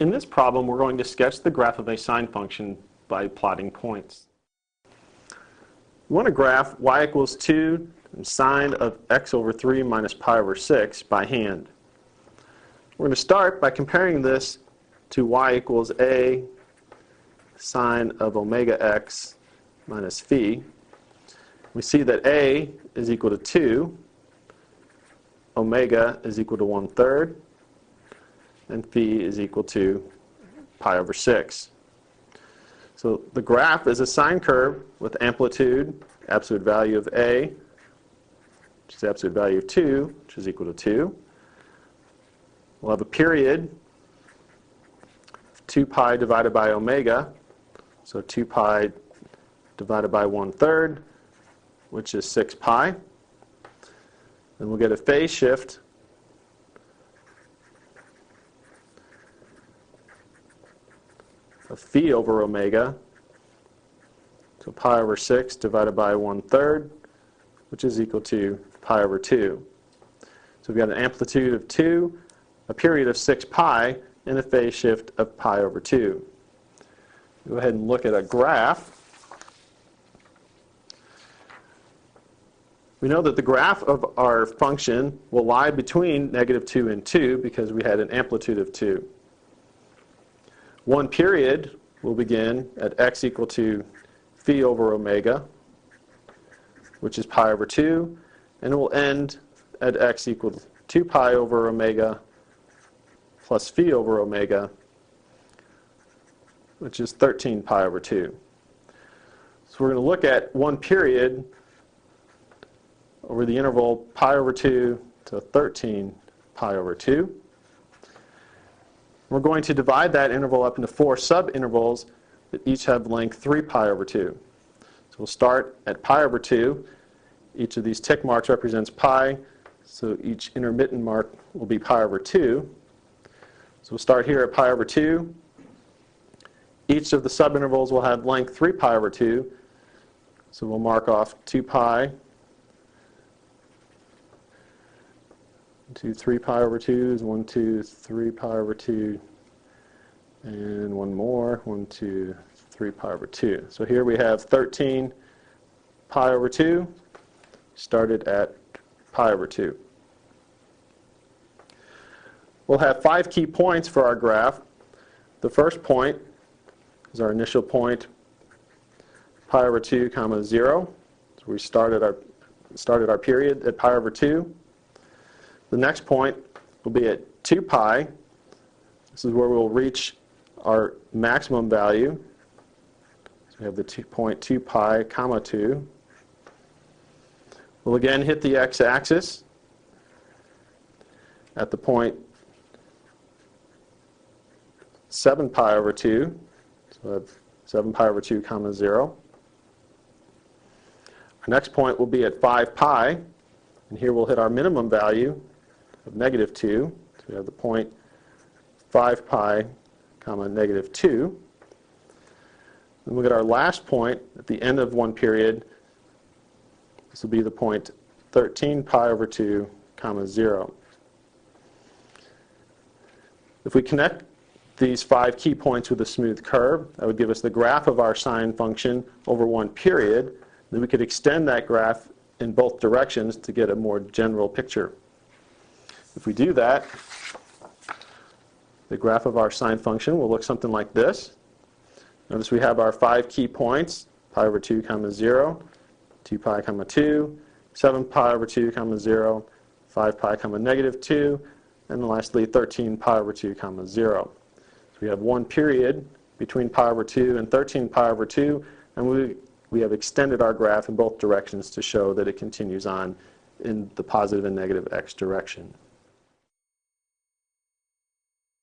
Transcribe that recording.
In this problem, we're going to sketch the graph of a sine function by plotting points. We want to graph y equals 2 and sine of x over 3 minus pi over 6 by hand. We're going to start by comparing this to y equals a sine of omega x minus phi. We see that a is equal to 2, omega is equal to 1/3, and phi is equal to pi over 6. So the graph is a sine curve with amplitude, absolute value of a, which is the absolute value of 2, which is equal to 2. We'll have a period of 2 pi divided by omega, so 2 pi divided by 1/3, which is 6 pi. Then we'll get a phase shift of phi over omega, so pi over 6 divided by 1/3, which is equal to pi over 2. So we've got an amplitude of 2, a period of 6 pi, and a phase shift of pi over 2. Go ahead and look at a graph. We know that the graph of our function will lie between -2 and 2 because we had an amplitude of 2. One period will begin at x equal to phi over omega, which is pi over 2, and it will end at x equal to 2 pi over omega plus phi over omega, which is 13 pi over 2. So we're going to look at one period over the interval pi over 2 to 13 pi over 2. We're going to divide that interval up into 4 sub-intervals that each have length 3 pi over 2. So we'll start at pi over 2. Each of these tick marks represents pi, so each intermittent mark will be pi over 2. So we'll start here at pi over 2. Each of the sub-intervals will have length 3 pi over 2. So we'll mark off 2 pi, 3 pi over 2 is 1, 2, 3 pi over 2, and one more, 1, 2, 3 pi over 2. So here we have 13 pi over 2, started at pi over 2. We'll have 5 key points for our graph. The first point is our initial point, pi over 2, 0. So we started our period at pi over 2. The next point will be at 2 pi. This is where we'll reach our maximum value. So we have the point 2 pi, 2. We'll again hit the x-axis at the point 7 pi over 2. So we have 7 pi over 2, 0. Our next point will be at 5 pi. And here we'll hit our minimum value of -2. So we have the point 5 pi, -2. Then we'll get our last point at the end of one period. This will be the point 13 pi over 2, 0. If we connect these 5 key points with a smooth curve, that would give us the graph of our sine function over one period. Then we could extend that graph in both directions to get a more general picture. If we do that, the graph of our sine function will look something like this. Notice we have our 5 key points, pi over 2, 0, 2 pi, 2, 7 pi over 2, 0, 5 pi, -2, and lastly 13 pi over 2, 0. So we have one period between pi over 2 and 13 pi over 2, and we have extended our graph in both directions to show that it continues on in the positive and negative x direction.